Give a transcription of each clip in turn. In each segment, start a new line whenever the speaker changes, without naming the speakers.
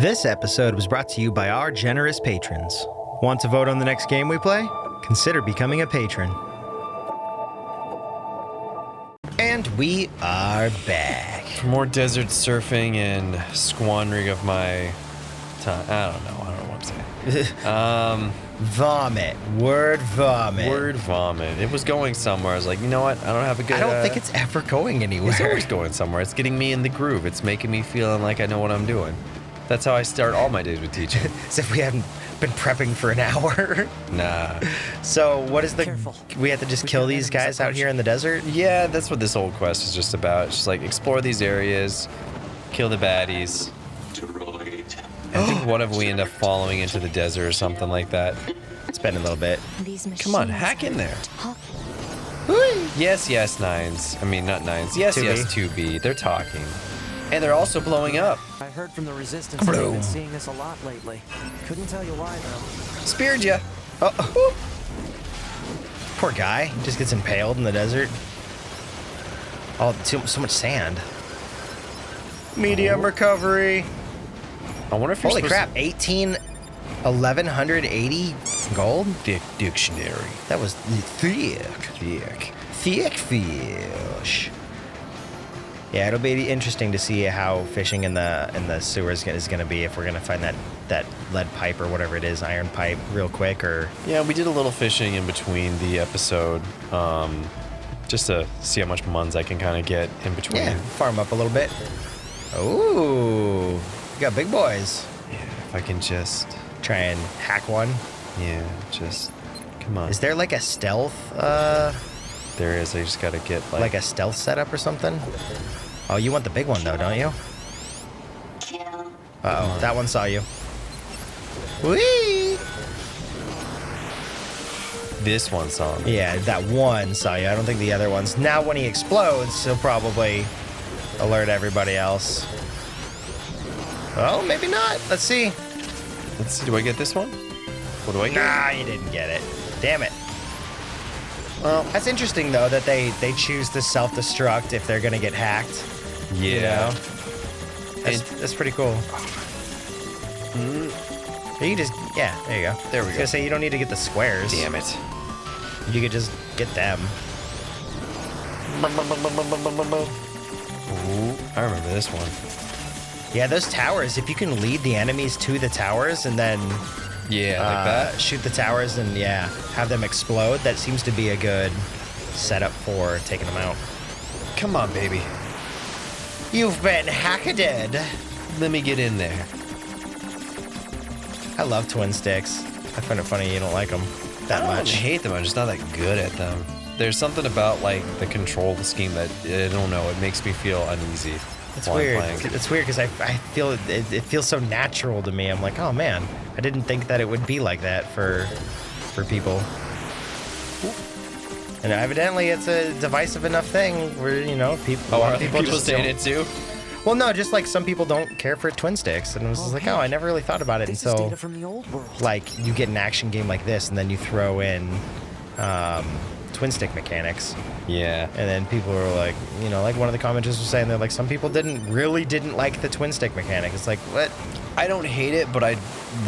This episode was brought to you by our generous patrons. Want to vote on the next game we play? Consider becoming a patron. And we are back.
For more desert surfing and squandering of my time. I don't know what I'm saying.
Vomit. Word vomit.
Word vomit. It was going somewhere. I was like, you know what? I don't have a good...
I don't think it's ever going anywhere.
It's always going somewhere. It's getting me in the groove. It's making me feeling like I know what I'm doing. That's how I start all my days with teaching.
As if we haven't been prepping for an hour.
Nah.
So what is the...
Careful.
We have to just kill these guys out here in the desert?
Yeah, that's what this whole quest is just about. Just like explore these areas, kill the baddies. I think one of them we end up following into the desert or something like that.
It's been a little bit.
Come on, hack in there. Yes, yes, nines. I mean, not nines. Yes,
2B.
yes, 2B. They're talking. And they're also blowing up.
I heard from the resistance that they've been seeing this a lot lately. Couldn't tell you why though.
Speared ya.
Oh. Poor guy. He just gets impaled in the desert. Oh, so much sand. Medium recovery.
I wonder if you're
Holy
supposed
crap, 1180 gold?
Dictionary.
That was thick fish. Yeah, it'll be interesting to see how fishing in the sewers is going to be, if we're going to find that lead pipe or whatever it is, iron pipe, real quick, or...
Yeah, we did a little fishing in between the episode, just to see how much muns I can kind of get in between.
Yeah, farm up a little bit. Ooh, we got big boys.
Yeah, if I can just...
Try and hack one.
Yeah, just... Come on.
Is there like a stealth,
There is. I just gotta get
like a stealth setup or something? Oh, you want the big one though, don't you? Uh-oh, that one saw you. Whee!
This one saw me.
Yeah, that one saw you. I don't think the other ones. Now when he explodes, he'll probably alert everybody else. Oh, maybe not. Let's see.
Let's see. Do I get this one? What do I get?
Nah, you didn't get it. Damn it. Well, that's interesting though that they choose to self-destruct if they're gonna get hacked.
Yeah.
You know? That's pretty cool. You just, yeah, there you go.
There we
I was
go.
gonna say, you don't need to get the squares.
Damn it.
You could just get them.
Ooh, I remember this one.
Yeah, those towers, if you can lead the enemies to the towers and then
Yeah, like that.
shoot the towers and, yeah, have them explode, that seems to be a good setup for taking them out.
Come on, baby.
You've been hackaded.
Let me get in there.
I love twin sticks. I find it funny you don't like them that
I don't
much.
hate them. I'm just not that good at them. There's something about like the control scheme that I don't know. It makes me feel uneasy.
It's
while I'm
weird.
playing.
It's weird because I feel it feels so natural to me. I'm like, oh man, I didn't think that it would be like that for people. And evidently, it's a divisive enough thing where, you know, people.
Oh,
a lot
are
of
people
just
saying
don't-
it too?
Well, no, just like some people don't care for twin sticks, and I was just like, oh, I never really thought about it
This is
until
data from the old world.
like you get an action game like this, and then you throw in twin stick mechanics.
Yeah.
And then people were like, you know, like one of the commenters was saying that like some people didn't like the twin stick mechanic. It's like, what?
I don't hate it, but I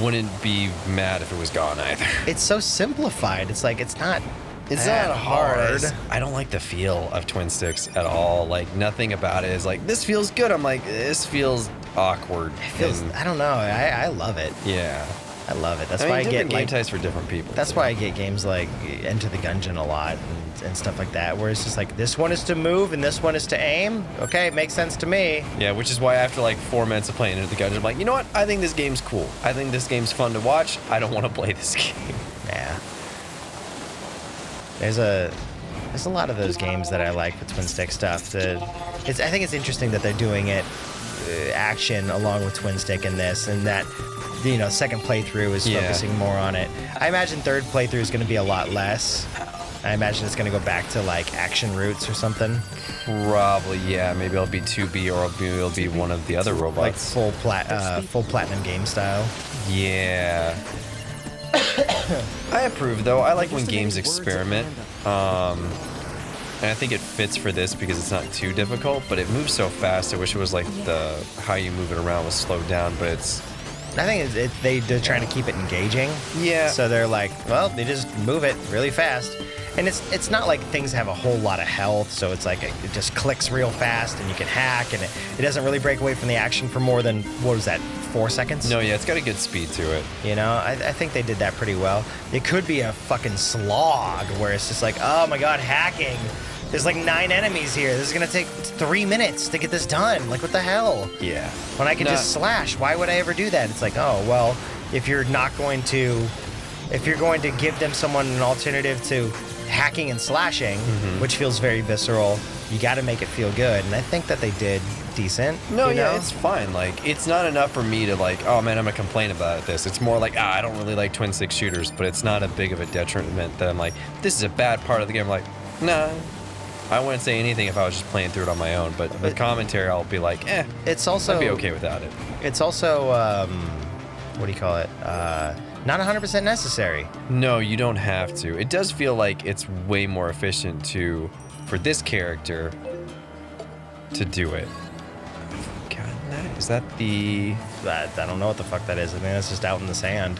wouldn't be mad if it was gone either.
It's so simplified. It's like, it's not
It's
that
not hard. I don't like the feel of twin sticks at all. Like nothing about it is like, this feels good. I'm like, this feels awkward.
It feels,
And,
I don't know. I love it.
yeah.
I love it. That's
I mean,
why I
different
get
game
like,
types for different people.
that's
too.
why I get games like Enter the Gungeon a lot and stuff like that, where it's just like, this one is to move and this one is to aim. Okay, it makes sense to me.
Yeah, which is why after like 4 minutes of playing Into the Gungeon, I'm like, you know what? I think this game's cool. I think this game's fun to watch. I don't want to play this game.
Yeah. There's a lot of those games that I like with twin stick stuff. I think it's interesting that they're doing it action along with twin stick in this, and that, you know, second playthrough is
Yeah.
focusing more on it. I imagine third playthrough is going to be a lot less. I imagine it's going to go back to like action roots or something,
Probably, yeah. Maybe I'll be 2B or maybe it'll be one of the other
like
robots.
full platinum game style.
Yeah. I approve though. I like when games experiment. And I think it fits for this because it's not too difficult, but it moves so fast. I wish it was like how you move it around was slowed down, but it's
I think they're trying to keep it engaging.
Yeah.
So they're like, well, they just move it really fast. And it's not like things have a whole lot of health, so it's like it just clicks real fast and you can hack, and it doesn't really break away from the action for more than, what was that, 4 seconds?
No, yeah, it's got a good speed to it.
You know, I think they did that pretty well. It could be a fucking slog where it's just like, oh my god, hacking. There's like 9 enemies here. This is gonna take 3 minutes to get this done. Like, what the hell?
Yeah.
When I can just slash, why would I ever do that? It's like, oh, well, if you're going to give them someone an alternative to hacking and slashing, which feels very visceral, you got to make it feel good. And I think that they did decent.
No,
you
yeah,
know?
it's fine. Like, it's not enough for me to like, oh man, I'm gonna complain about this. It's more like, I don't really like twin stick shooters, but it's not a big of a detriment that I'm like, this is a bad part of the game. I'm like, nah. I wouldn't say anything if I was just playing through it on my own, but the commentary, I'll be like,
It's also,
I'd be okay without it.
It's also, what do you call it? Not 100% necessary.
No, you don't have to. It does feel like it's way more efficient for this character to do it. Is that the...
I don't know what the fuck that is. I mean, it's just out in the sand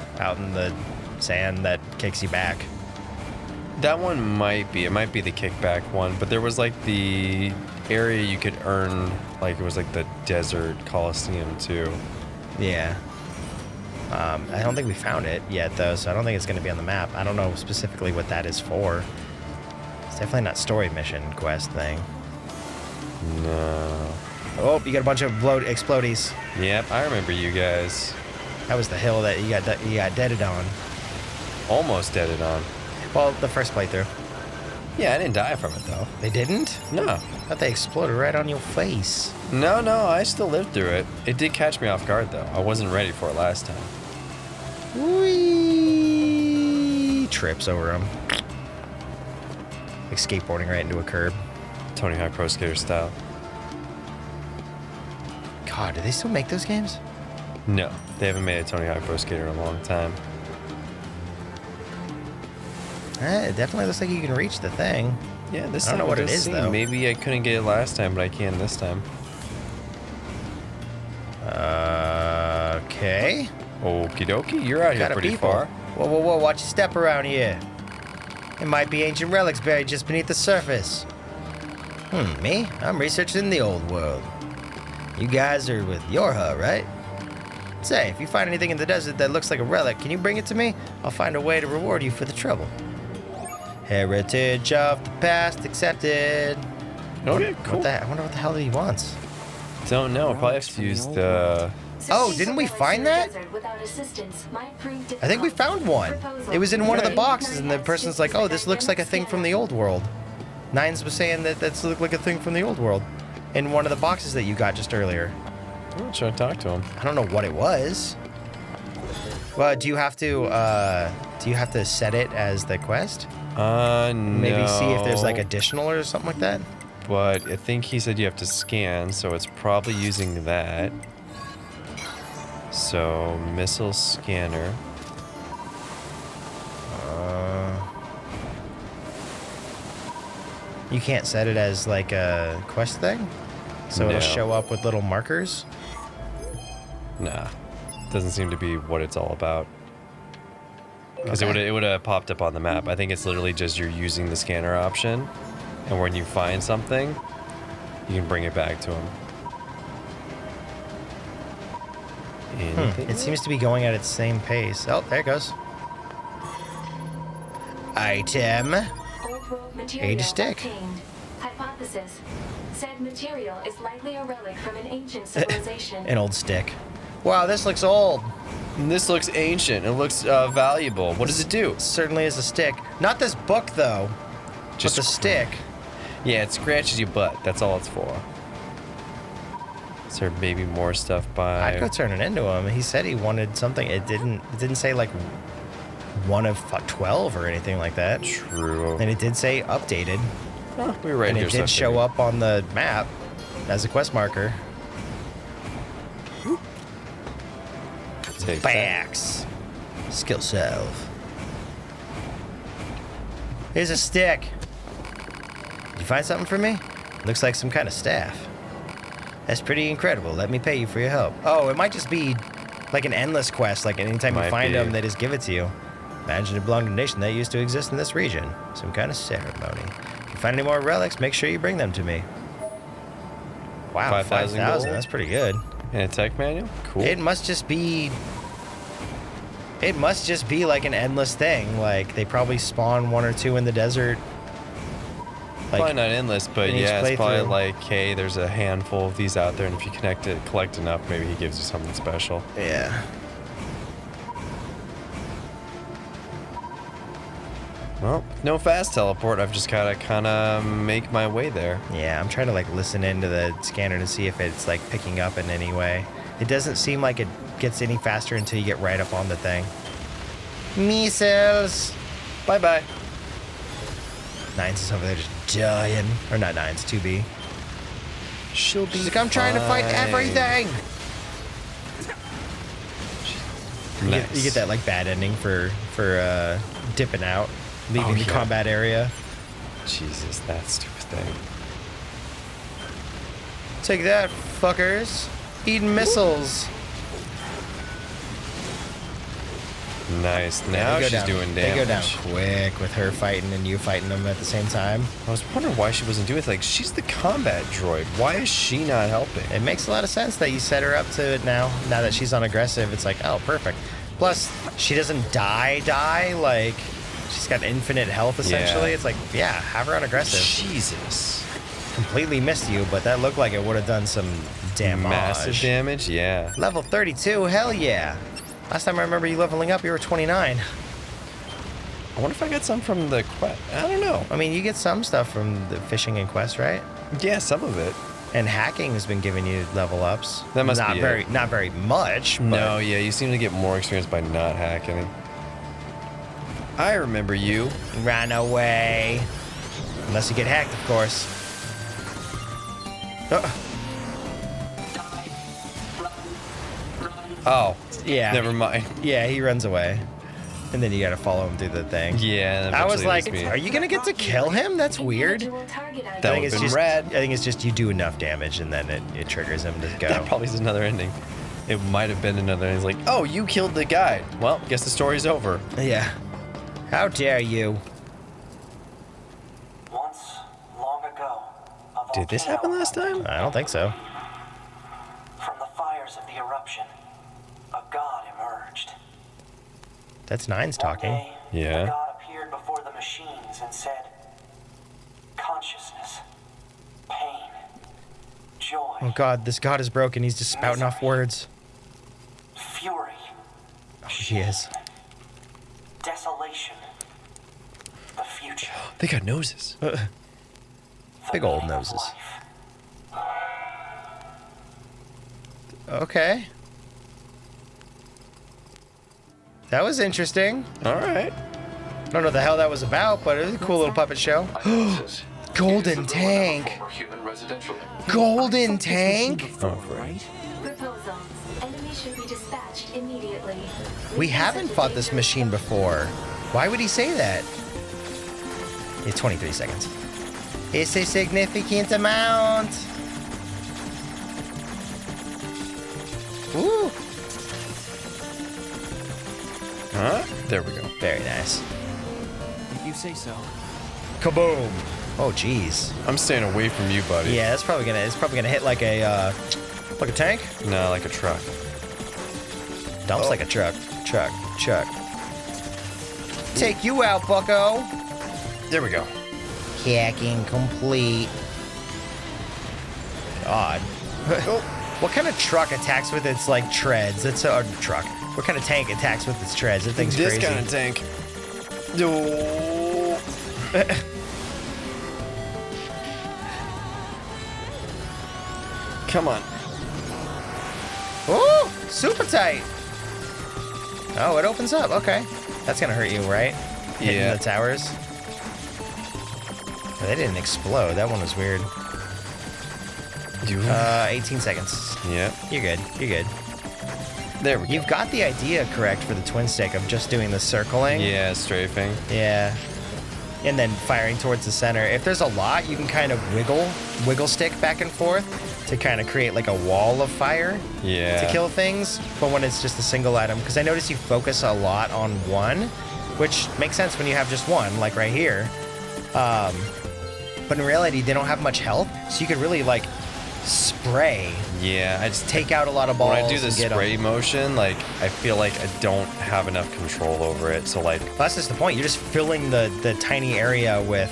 that kicks you back.
That one might be. It might be the kickback one, but there was like the area you could earn, like it was like the desert coliseum too.
Yeah. I don't think we found it yet though, so I don't think it's going to be on the map. I don't know specifically what that is for. It's definitely not story mission quest thing.
No.
Oh, you got a bunch of explodies.
Yep, I remember you guys.
That was the hill that you got deaded on.
Almost deaded on.
Well, the first playthrough.
Yeah, I didn't die from it though.
They didn't?
No.
I thought they exploded right on your face.
No, I still lived through it. It did catch me off guard though. I wasn't ready for it last time.
Whee! Trips over them. Like skateboarding right into a curb.
Tony Hawk Pro Skater style.
God, do they still make those games?
No, they haven't made a Tony Hawk Pro Skater in a long time.
It definitely looks like you can reach the thing.
Yeah, this
I don't
time
know what it is, though.
Maybe I couldn't get it last time, but I can this time.
Okay.
Okie dokie, you're out here pretty
people.
far.
Whoa, watch your step around here. It might be ancient relics buried just beneath the surface. Me? I'm researching the old world. You guys are with Yorha, right? Say, if you find anything in the desert that looks like a relic, can you bring it to me? I'll find a way to reward you for the trouble. Heritage of the past accepted.
Okay, cool.
I wonder what the hell he wants.
Don't know. Probably have to use the...
Oh, didn't we find that? I think we found one. It was in one of the boxes, and the person's like, oh, this looks like a thing from the old world. Nines was saying that that's looked like a thing from the old world. In one of the boxes that you got just earlier.
I'm trying to talk to him.
I don't know what it was. Well, do you have to set it as the quest?
No.
Maybe see if there's like additional or something like that?
But I think he said you have to scan, so it's probably using that. So, missile scanner.
You can't set it as like a quest thing? So it'll show up with little markers?
Nah. Doesn't seem to be what it's all about. Because it would have popped up on the map. I think it's literally just you're using the scanner option, and when you find something, you can bring it back to him.
It seems to be going at its same pace. Oh, there it goes. Item. Age stick.
Hypothesis. Said material is likely a relic from an ancient civilization.
An old stick. Wow, this looks old.
And this looks ancient. It looks valuable. What does it do?
Certainly is a stick. Not this book, though. Just the stick.
Yeah, it scratches your butt. That's all it's for. Is there maybe more stuff by...
I'd go turn it into him. He said he wanted something. It didn't say like 1 of 12 or anything like that.
True.
And it did say updated.
Oh, we were right
and
here.
it did show up on the map as a quest marker.
Take
Backs. Skill salve. Here's a stick. Did you find something for me? Looks like some kind of staff. That's pretty incredible. Let me pay you for your help. Oh, it might just be like an endless quest. Like anytime you
Might
find
be.
them, they just give it to you. Imagine it belonged to a nation that used to exist in this region. Some kind of ceremony. If you find any more relics, make sure you bring them to me. Wow,
5,000 gold?
5,000. That's pretty good.
And a tech manual? Cool.
It must just be. It must just be like an endless thing. Like they probably spawn 1 or 2 in the desert. Like,
probably not endless, but
in each
yeah, it's probably
playthrough.
like, hey, there's a handful of these out there, and if you collect enough, maybe he gives you something special.
Yeah.
Well, no fast teleport. I've just gotta kind of make my way there.
Yeah, I'm trying to like listen into the scanner to see if it's like picking up in any way. It doesn't seem like it gets any faster until you get right up on the thing. Missiles.
Bye bye.
Nines is over there just dying. Or not Nines, 2B.
She'll be.
She's like, I'm trying to fight
fine.
everything.
Nice.
You get that like bad ending for dipping out, leaving the
yeah.
combat area.
Jesus, that stupid thing.
Take that, fuckers. Eating missiles.
Nice.
Yeah,
Now
they go
she's
down-
doing
They go down
damage.
quick with her fighting and you fighting them at the same time.
I was wondering why she wasn't doing it. Like, she's the combat droid. Why is she not helping?
It makes a lot of sense that you set her up to it now. Now that she's on aggressive, it's like, oh, perfect. Plus, she doesn't die. Like, she's got infinite health, essentially.
Yeah.
It's like, yeah, have her on aggressive.
Jesus.
Completely missed you, but that looked like it would have done some damage.
Massive damage? Yeah.
Level 32, hell yeah. Last time I remember you leveling up, you were 29.
I wonder if I got some from the quest. I don't know.
I mean, you get some stuff from the fishing and quest, right?
Yeah, some of it.
And hacking has been giving you level ups.
That must
not
be
very,
it.
not very much. But
No, yeah, you seem to get more experience by not hacking. I remember you.
Run away. Unless you get hacked, of course.
Oh,
Yeah.
never mind.
Yeah, he runs away. And then you gotta follow him through the thing.
Yeah,
I was
eventually
like,
that's me.
are you gonna get to kill him? That's weird.
Individual target ID.
That
I think
would've
it's
been
just
rad.
I think it's just you do enough damage and then it triggers him to go.
That probably is another ending. It might have been another ending. It's like, oh, you killed the guy. Well, guess the story's over.
Yeah. How dare you?
Once, long ago, a
Did this
volcano
happen last time?
I don't think so.
From the fires of the eruption, a god emerged.
That's Nines
One
talking.
day,
Yeah.
the god appeared before the machines and said, consciousness, pain, joy,
Oh god, this god is broken. He's just spouting off words.
fury,
Oh, he is.
desolation, the future.
They got noses.
the
Big old
meaning of
noses.
life.
Okay. That was interesting.
All right.
I don't know what the hell that was about, but it was a cool little puppet show. Golden tank. Golden tank?
Oh,
Right?
Proposal. Enemy should be dispatched immediately.
We haven't fought this machine before. Why would he say that? It's 23 seconds. It's a significant amount. Ooh.
Huh? There we go.
Very nice.
If you say so.
Kaboom. Oh, jeez.
I'm staying away from you, buddy.
Yeah, it's probably gonna hit like a tank.
No, like a truck.
Dumps like a truck. Truck. Take you out, bucko.
There we go.
Hacking complete. God. What kind of truck attacks with its like treads? It's a truck. What kind of tank attacks with its treads? That thing's
This
crazy.
kind of tank. Oh. Come on.
Ooh, super tight. Oh, it opens up. Okay, that's gonna hurt you, right? Hitting
Yeah.
the towers. Oh, they didn't explode. That one was weird. 18 seconds.
Yeah.
You're good. You're good.
There we go.
You've got the idea correct for the twin stick of just doing the circling.
Yeah, strafing.
Yeah. and then firing towards the center. If there's a lot, you can kind of wiggle stick back and forth to kind of create like a wall of fire to kill things. But when it's just a single item, because I notice you focus a lot on one, which makes sense when you have just one, like right here. But in reality, they don't have much health, so you could really like spray.
Yeah, I just
take out a lot of balls.
When I do the spray motion, like I feel like I don't have enough control over it. So like,
well, that's just the point. You're just filling the tiny area with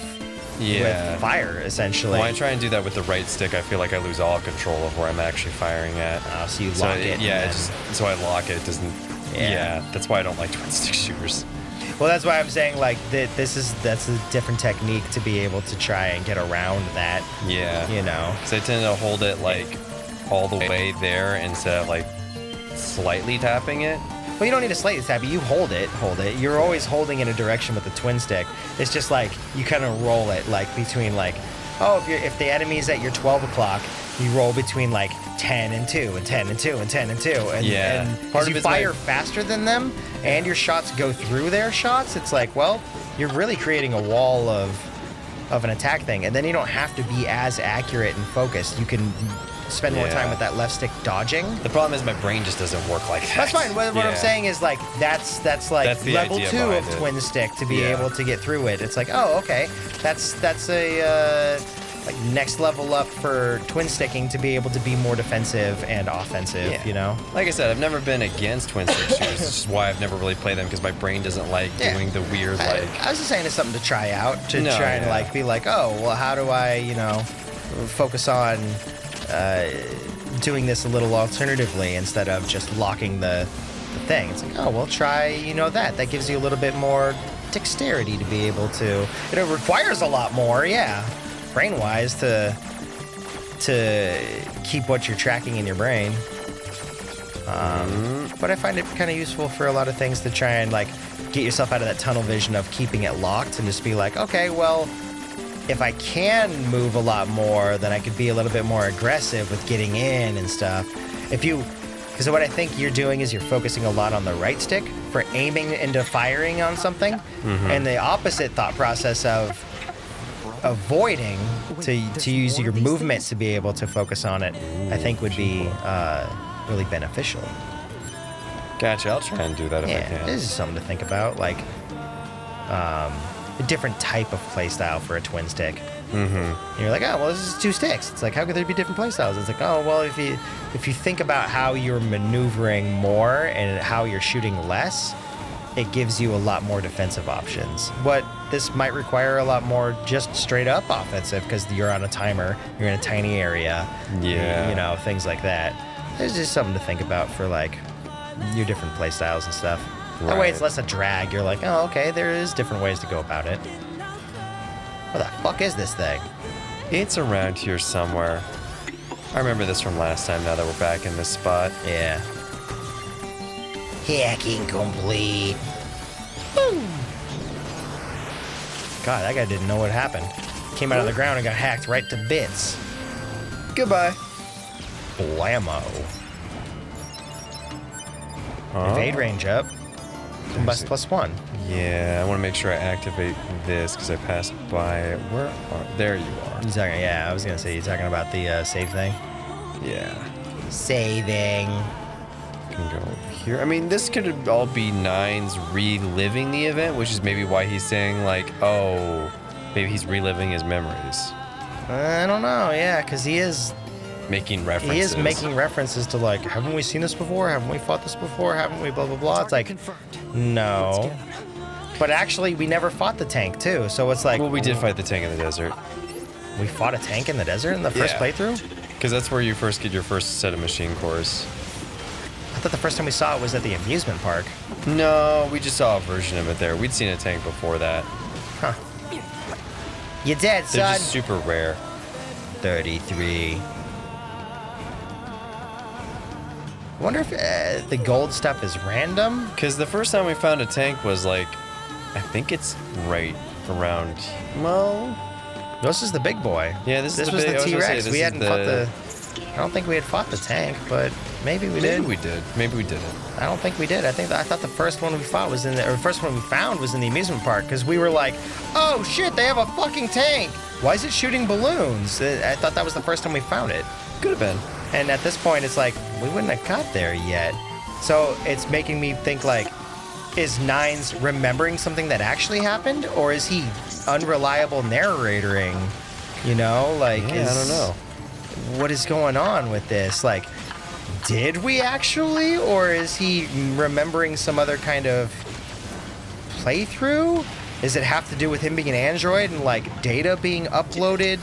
fire, essentially.
When I try and do that with the right stick, I feel like I lose all control of where I'm actually firing at.
So you lock it.
Yeah, so I lock it. It doesn't. Yeah, that's why I don't like twin stick shooters.
Well, that's why I'm saying like that's a different technique to be able to try and get around that.
Yeah.
You know.
So I tend to hold it like all the way there instead of like slightly tapping it.
Well, you don't need to slightly tap it. You hold it. You're always holding in a direction with the twin stick. It's just like you kind of roll it like between like, oh, if the enemy's at your 12 o'clock, you roll between like 10 and 2 and 10 and 2 and 10 and 2. And part of you fire faster than them and your shots go through their shots, it's like, well, you're really creating a wall of an attack thing. And then you don't have to be as accurate and focused. You can spend more time with that left stick dodging.
The problem is my brain just doesn't work like that.
That's fine. What I'm saying is like that's like level 2 of twin stick to be able to get through it. It's like, oh, okay, that's a like next level up for twin sticking to be able to be more defensive and offensive. You know,
like I said, I've never been against twin stick shooters. This is why I've never really played them, because my brain doesn't like doing the weird like.
I was just saying it's something to try out and like be like, oh, well, how do I focus on doing this a little alternatively instead of just locking the thing. It's like, oh, well, try, that gives you a little bit more dexterity to be able to, it requires a lot more, brain-wise to keep what you're tracking in your brain. But I find it kind of useful for a lot of things to try and like get yourself out of that tunnel vision of keeping it locked and just be like, okay, well, if I can move a lot more, then I could be a little bit more aggressive with getting in and stuff. Because what I think you're doing is you're focusing a lot on the right stick for aiming into firing on something, and the opposite thought process of avoiding to use your movement to be able to focus on it, I think would be really beneficial.
Gotcha, I'll try and do that if I can.
This is something to think about, like a different type of playstyle for a twin stick. And you're like, oh, well, this is 2 sticks. It's like, how could there be different playstyles? It's like, oh, well, if you think about how you're maneuvering more and how you're shooting less, it gives you a lot more defensive options. But this might require a lot more just straight up offensive because you're on a timer, you're in a tiny area, things like that. There's just something to think about for like your different playstyles and stuff. That way it's less a drag. You're like, oh, okay, there is different ways to go about it. What the fuck is this thing?
It's around here somewhere. I remember this from last time now that we're back in this spot.
Yeah. Hacking complete. Woo. God, that guy didn't know what happened. Came out of the ground and got hacked right to bits.
Goodbye.
Blammo. Evade range up. Combust +1.
Yeah, I want to make sure I activate this because I passed by it. There you are.
I was going to say, you're talking about the save thing?
Yeah.
Saving.
Can go here. I mean, this could all be Nines reliving the event, which is maybe why he's saying, like, oh, maybe he's reliving his memories.
I don't know, because he is
making references.
He is making references to, like, haven't we seen this before? Haven't we fought this before? Haven't we blah, blah, blah? It's like, no. But actually, we never fought the tank, too. So it's like...
Well, we did fight the tank in the desert.
We fought a tank in the desert in the first playthrough?
Because that's where you first get your first set of machine cores.
I thought the first time we saw it was at the amusement park.
No, we just saw a version of it there. We'd seen a tank before that.
Huh. You dead, son.
They're just super rare.
33. I wonder if the gold stuff is random?
Because the first time we found a tank was like, I think it's right around, well...
This is the big boy.
Yeah, this was
the T-Rex. We hadn't fought the... I don't think we had fought the tank, but maybe we
Maybe
did.
we did. Maybe we didn't.
I don't think we did. I thought the first one we fought was in the, or first one we found was in the amusement park, because we were like, oh shit, they have a fucking tank. Why is it shooting balloons? I thought that was the first time we found it.
Could have been.
And at this point, it's like, we wouldn't have got there yet. So it's making me think, like, is Nines remembering something that actually happened? Or is he unreliable narrating? You know, like,
Yeah, I don't know.
What is going on with this? Like, did we actually? Or is he remembering some other kind of playthrough? Does it have to do with him being an android and, like, data being uploaded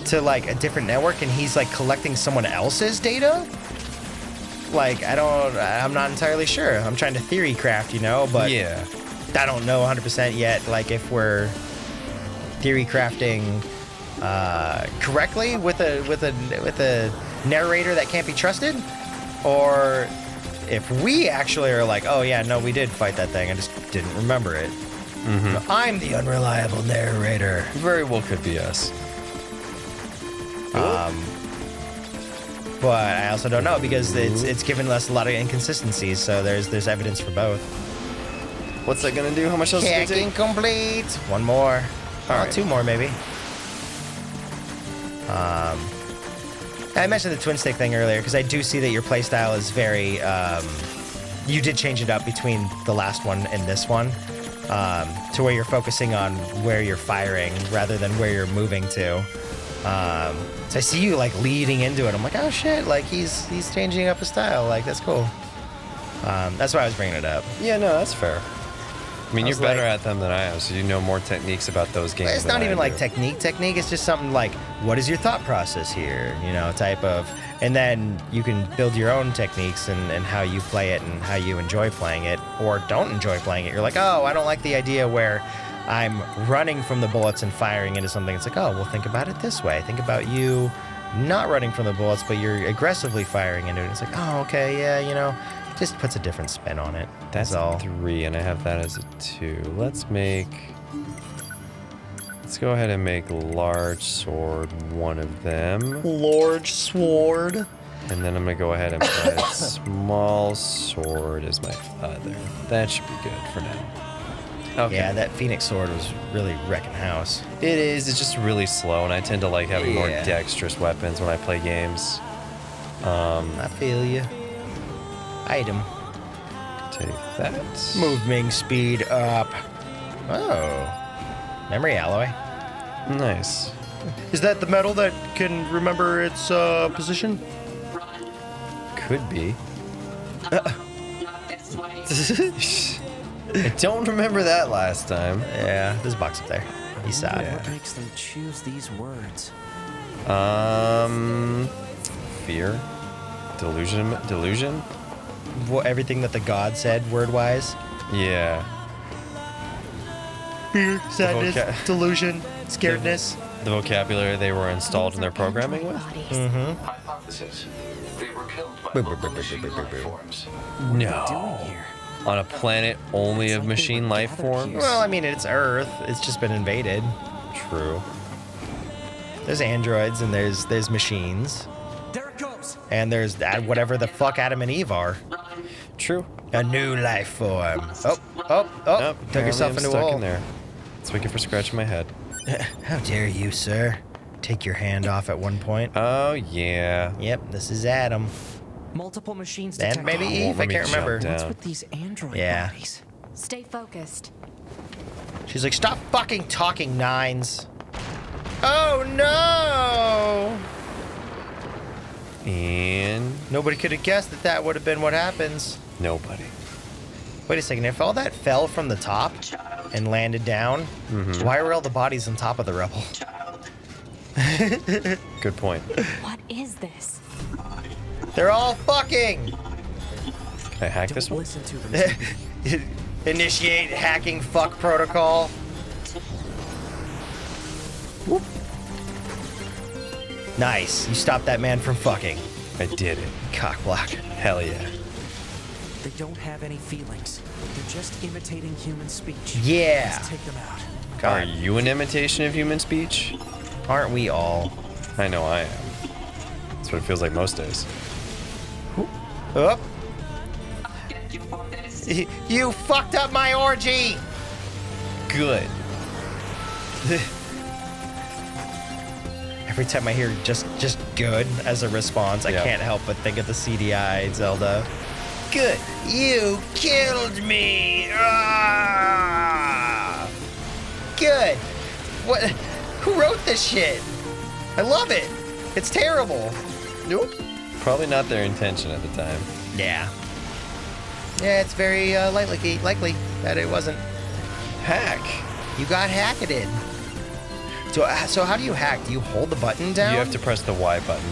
to, like, a different network and he's, like, collecting someone else's data? Like, I'm not entirely sure. I'm trying to theory craft, you know, but
Yeah.
I don't know 100% yet, like, if we're theory crafting correctly with a narrator that can't be trusted, or if we actually are like, oh yeah, no, we did fight that thing, I just didn't remember it. I'm the unreliable narrator.
Very well could be us.
But I also don't know, because it's given us a lot of inconsistencies, so there's evidence for both.
What's that gonna do? How much else is it gonna
Hacking
take?
complete. One more.
Alright.
2 more maybe. I mentioned the twin stick thing earlier because I do see that your playstyle is very. You did change it up between the last one and this one, to where you're focusing on where you're firing rather than where you're moving to. So I see you like leading into it. I'm like, oh shit! Like he's changing up his style. Like that's cool. That's why I was bringing it up.
Yeah, no, that's fair. I mean,
I
you're
was
better
like-
at them than I am, so you know more techniques about those games.
It's
than
not
I
even
do.
like technique. It's just something like, what is your thought process here? You know, type of, and then you can build your own techniques and how you play it and how you enjoy playing it or don't enjoy playing it. You're like, oh, I don't like the idea where I'm running from the bullets and firing into something. It's like, oh, well, think about it this way. Think about you not running from the bullets, but you're aggressively firing into it. It's like, oh, okay, yeah, you know, just puts a different spin on it.
That's
all.
3, and I have that as a 2. Let's go ahead and make large sword one of them.
Large sword.
And then I'm gonna go ahead and put small sword as my other. That should be good for now. Okay.
Yeah, that Phoenix sword was really wrecking house.
It is. It's just really slow, and I tend to like having more
Yeah.
dexterous weapons when I play games.
I feel you. Item.
Take that.
Moving speed up. Oh. Memory alloy.
Nice.
Is that the metal that can remember its position?
Could be. I don't remember that last time.
Yeah, there's a box up there. East side.
Yeah.
What makes them choose these words?
Fear, delusion.
Everything that the god said, word-wise.
Yeah.
Fear, sadness,
voca-
delusion, scaredness.
The vocabulary they were installed in their programming with.
Hypothesis. They were killed by local machine life forms.
No.
Doing here?
On a planet only of machine life forms.
Well, I mean, it's Earth. It's just been invaded.
True.
There's androids and there's machines.
There it goes.
And there's whatever the fuck Adam and Eve are.
True.
A new life form. Oh.
Nope,
Took yourself
apparently I'm
into a
stuck
hole.
in there. It's wicked for scratching my head.
How dare you, sir? Take your hand off at one point.
Oh yeah.
Yep, this is Adam.
Multiple machines
And
detected.
maybe
Oh,
Eve,
let
I
me
can't
jump
remember.
down.
What's with these android
Yeah.
bodies?
Stay focused.
She's like, stop fucking talking, Nines. Oh no!
And
Nobody could have guessed that would have been what happens.
nobody.
Wait a second, if all that fell from the top and landed down, why were all the bodies on top of the rubble?
Good point.
What is this?
They're all fucking!
Can I hack this
Don't
one?
listen to them.
Initiate hacking fuck protocol. Whoop. Nice, you stopped that man from fucking.
I did it.
Cock block.
Hell yeah.
They don't have any feelings. They're just imitating human speech.
Yeah.
Let's take them out.
Are
God,
you an imitation of human speech?
aren't we all?
I know I am. That's what it feels like most days.
Up. You fucked up my orgy.
Good.
Every time I hear just good as a response, I
Yeah.
can't help but think of the CDI Zelda. Good. You killed me. Ah! Good. What? Who wrote this shit? I love it. It's terrible.
Nope. Probably not their intention at the time.
Yeah. Yeah, it's very likely that it wasn't.
Hack.
You got hacketed. So how do you hack? Do you hold the button down?
You have to press the Y button.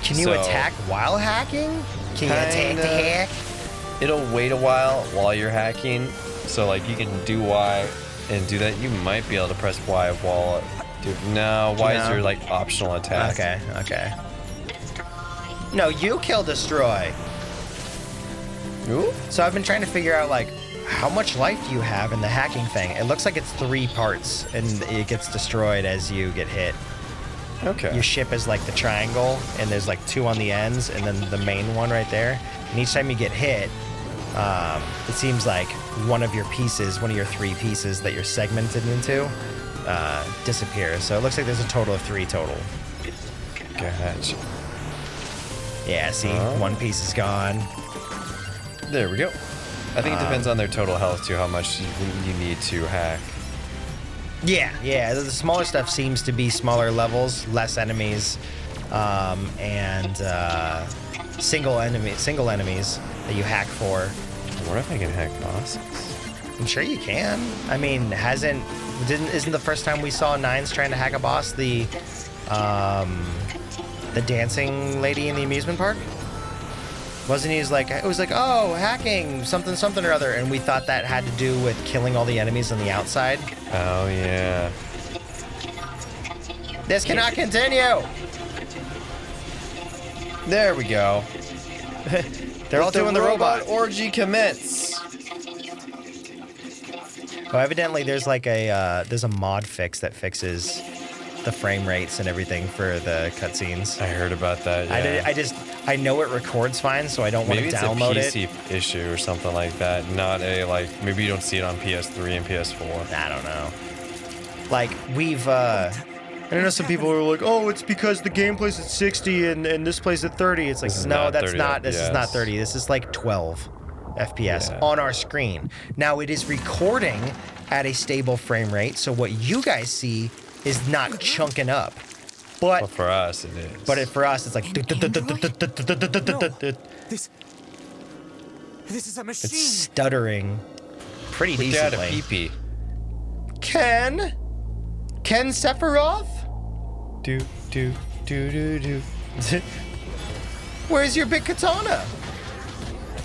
Can you attack while hacking? Can you attack the hack?
It'll wait a while you're hacking. So like you can do Y and do that. You might be able to press Y while. No, Y is your like optional attack.
Okay. No, you kill destroy.
Ooh.
So I've been trying to figure out like how much life do you have in the hacking thing? It looks like it's 3 parts and it gets destroyed as you get hit.
Okay.
Your ship is like the triangle and there's like 2 on the ends and then the main one right there. And each time you get hit, it seems like one of your 3 pieces that you're segmented into disappears. So it looks like there's a total of 3 total.
Gotcha.
Yeah, see, 1 piece is gone.
There we go. I think it depends on their total health too, how much you need to hack.
Yeah. The smaller stuff seems to be smaller levels, less enemies, and single enemies that you hack for.
I wonder if I can hack bosses.
I'm sure you can. I mean, isn't the first time we saw Nines trying to hack a boss the dancing lady in the amusement park? Wasn't he? It was like, oh, hacking something or other, and we thought that had to do with killing all the enemies on the outside.
Oh yeah.
This cannot continue.
There we go.
They're all doing the robot.
orgy commence.
Oh, evidently there's like there's a mod fix that fixes the frame rates and everything for the cutscenes.
I heard about that. Yeah.
I know it records fine, so I don't want to download
it's a
it.
PC issue or something like that. Not a maybe you don't see it on PS3 and PS4.
I don't know. Like I know some people are like, oh, it's because the game plays at 60 and this plays at 30. It's like, no, that's not. This is not 30. This is like 12 FPS on our screen. Now it is recording at a stable frame rate, so what you guys see is not chunking up. But
Well, for us it is.
But for us, it's like.
This is a machine.
It's stuttering pretty
Put that a
decently.
pee-pee.
Ken Sephiroth?
Do.
Where's your big katana?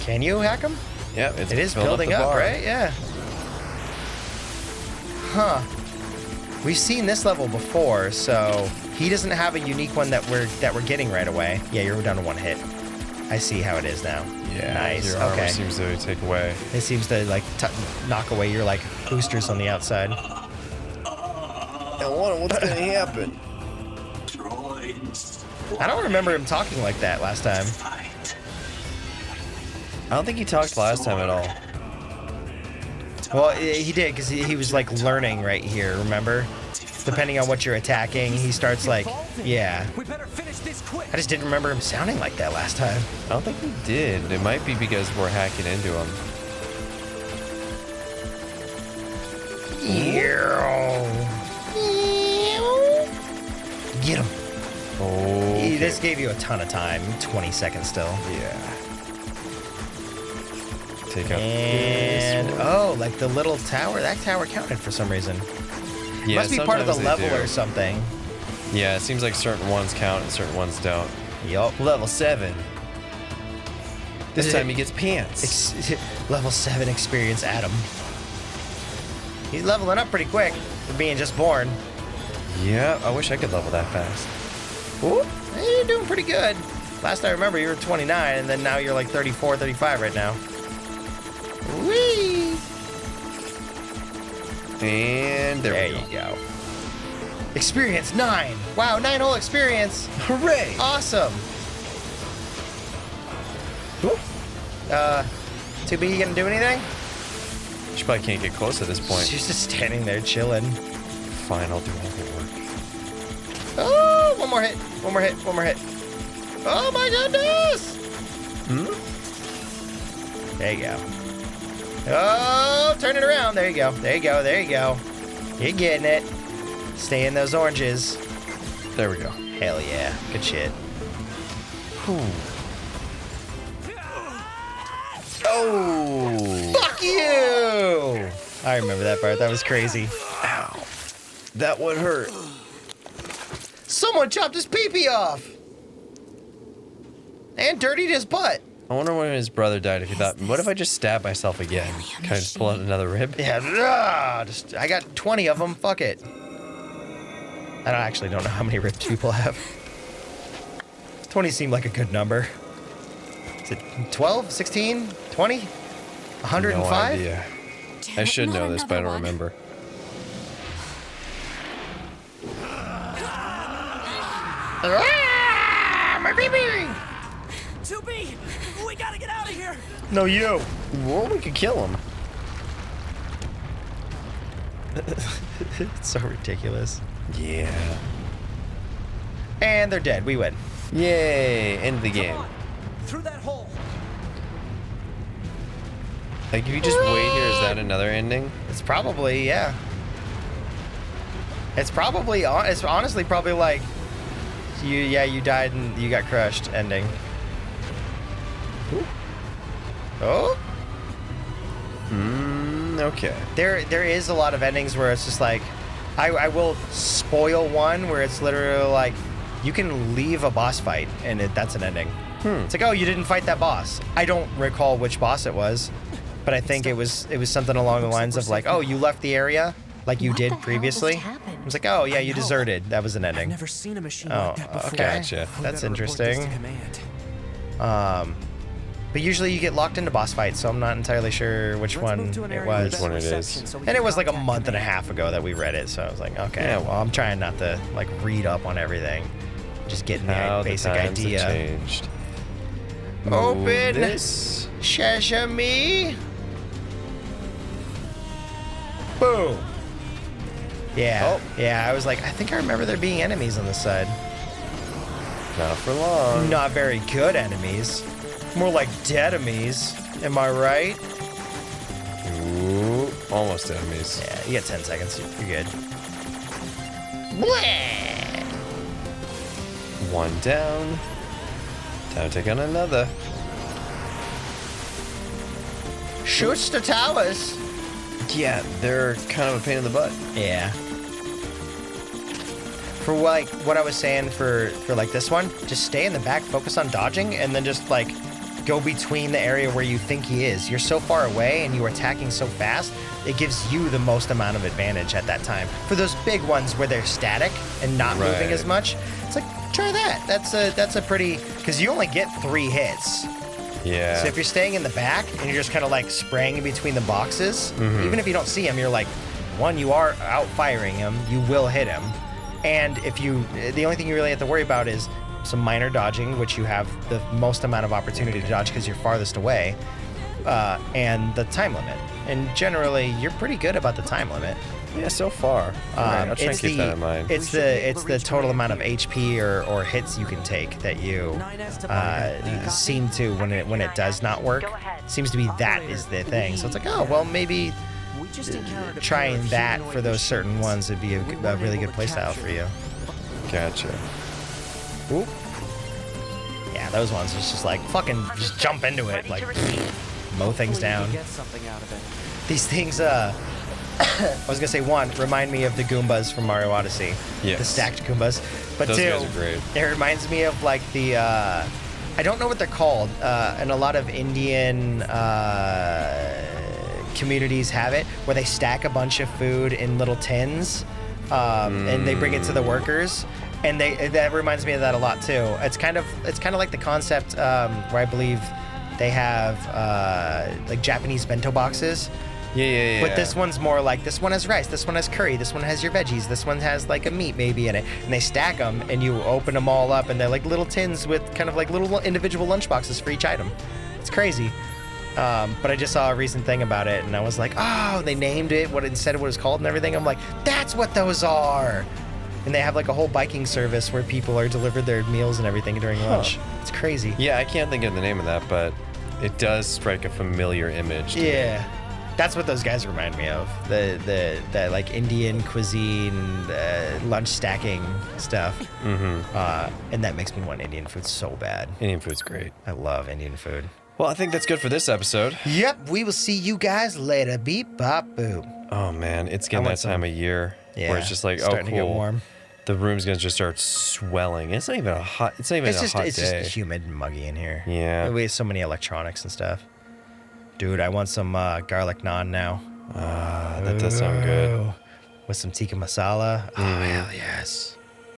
Can you hack him?
Yeah,
It is building
the
up,
bar.
right? Yeah. Huh. We've seen this level before, so he doesn't have a unique one that we're getting right away. Yeah, you're down to 1 hit. I see how it is now.
Yeah,
Nice.
your armor
Okay.
seems to take away.
It seems to like knock away your like boosters on the outside.
I wonder what's gonna happen.
I don't remember him talking like that last time.
I don't think he talked last time at all.
Well, he did because he was like learning right here. Remember? Depending on what you're attacking, he starts like, yeah.
We better finish this quick.
I just didn't remember him sounding like that last time.
I don't think he did. It might be because we're hacking into him.
Get him.
Oh.
This gave you a ton of time. 20 seconds still.
Yeah. Take out
And
this one.
oh, like the little tower. That tower counted for some reason.
Yeah,
Must be part of the
sometimes they
level
do.
or something.
Yeah, it seems like certain ones count and certain ones don't.
Yup.
Level 7. This time he gets pants.
Level 7 experience Adam. He's leveling up pretty quick for being just born.
Yeah, I wish I could level that fast.
Ooh, you're doing pretty good. Last I remember, you were 29, and then now you're like 34, 35 right now. Whee!
And there we
you go. Experience 9. Wow, 9 whole experience.
Hooray!
Awesome. 2B, you gonna do anything?
She probably can't get close at this point.
She's just standing there chilling.
Fine, I'll do all the work.
Oh, one more hit. One more hit. One more hit. Oh my goodness! There you go. Oh, turn it around. There you go. There you go. There you go. You're getting it. Stay in those oranges.
There we go.
Hell yeah. Good shit.
Oh!
Fuck you! I remember that part. That was crazy.
Ow. That would hurt.
Someone chopped his pee-pee off! And dirtied his butt.
I wonder when his brother died if he thought, what if I just stab myself again? Can I just pull out another rib?
Yeah, I got 20 of them. Fuck it. I actually don't know how many ribs people have. 20 seemed like a good number. Is it 12, 16, 20, 105?
No idea. I should know this, but I don't remember.
My baby!
2B, we gotta get out of here.
No, you.
Well, we could kill him.
It's so ridiculous.
Yeah.
And they're dead. We win.
Yay! End the game.
Through that hole.
Like, if you just wait here, is that another ending?
It's probably, yeah. It's probably, it's honestly probably like, you died and you got crushed ending. Ooh. Oh?
Okay.
There is a lot of endings where it's just like, I will spoil one where it's literally like, you can leave a boss fight and that's an ending. It's like, oh, you didn't fight that boss. I don't recall which boss it was, but I think it was something along the lines of like, oh, you left the area like you did previously. It was like, oh yeah, you deserted. That was an ending.
I've never seen a machine
Oh,
like that before.
okay.
Gotcha.
That's
We better report this
interesting.
to command.
But usually you get locked into boss fights, so I'm not entirely sure which
Let's
one
move to an
it
area
was.
with
one it
better
is.
reception so we
And
can
it was like a
contact
month and a
command.
half ago that we read it, so I was like, okay,
Yeah.
well, I'm trying not to like read up on everything. Just getting
Now
the
the
basic
times have
idea.
changed.
Open
Move this.
Sesame. Boom. Yeah.
Oh.
Yeah, I was like, I think I remember there being enemies on this side.
Not for long.
Not very good enemies. More like dead enemies. Am I right?
Ooh, almost enemies.
Yeah, you get 10 seconds. You're good. Bleh.
One down. Time to take on another.
Shoots the towers.
Yeah, they're kind of a pain in the butt.
Yeah. For like what I was saying for like this one, just stay in the back, focus on dodging, and then just like go between the area where you think he is. You're so far away and you are attacking so fast, it gives you the most amount of advantage at that time. For those big ones where they're static and not moving
Right.
as much, it's like, try that. That's a pretty, because you only get 3 hits.
Yeah.
So if you're staying in the back and you're just kind of like spraying in between the boxes, even if you don't see him, you're like, one, you are out firing him, you will hit him. And if you, the only thing you really have to worry about is some minor dodging, which you have the most amount of opportunity to dodge because you're farthest away, and the time limit. And generally, you're pretty good about the time limit.
Yeah, so far. Alright, I'll try and
It's
keep that in mind.
It's the total amount of HP or hits you can take that you seem to when it does not work. Seems to be that is the thing. So it's like, oh well, maybe
We just encountered a
trying
pair of
that
humanoid
for those
machines.
certain ones would be a really good playstyle for you.
Gotcha.
Ooh. Yeah, those ones it's just like fucking just jump into it, like mow things
Hopefully we
down.
get something out of it.
These things, I was gonna say one, remind me of the Goombas from Mario Odyssey.
Yes.
The stacked Goombas. But
Those
two,
guys are great.
it reminds me of like the, I don't know what they're called, and a lot of Indian communities have it, where they stack a bunch of food in little tins, and they bring it to the workers. And that reminds me of that a lot too. It's kind of like the concept where I believe they have like Japanese bento boxes.
Yeah.
But this one's more like, this one has rice, this one has curry, this one has your veggies, this one has like a meat maybe in it. And they stack them and you open them all up and they're like little tins with kind of like little individual lunch boxes for each item. It's crazy. But I just saw a recent thing about it, and I was like, oh, they named it what it said it was called and everything. I'm like, that's what those are. And they have like a whole biking service where people are delivered their meals and everything during lunch. It's crazy.
Yeah, I can't think of the name of that, but it does strike a familiar image. To me.
That's what those guys remind me of. The like Indian cuisine, lunch stacking stuff. And that makes me want Indian food so bad.
Indian food's great.
I love Indian food.
Well, I think that's good for this episode.
Yep, we will see you guys later. Beep, bop, boom.
Oh, man, it's getting that time of year where it's just like,
starting
oh,
to
cool.
get warm.
The room's gonna just start swelling. It's not even a hot. It's not even a hot day.
It's just humid and muggy in here.
Yeah.
We have so many electronics and stuff. Dude, I want some garlic naan now.
That does sound good.
With some tikka masala. Oh, hell yes.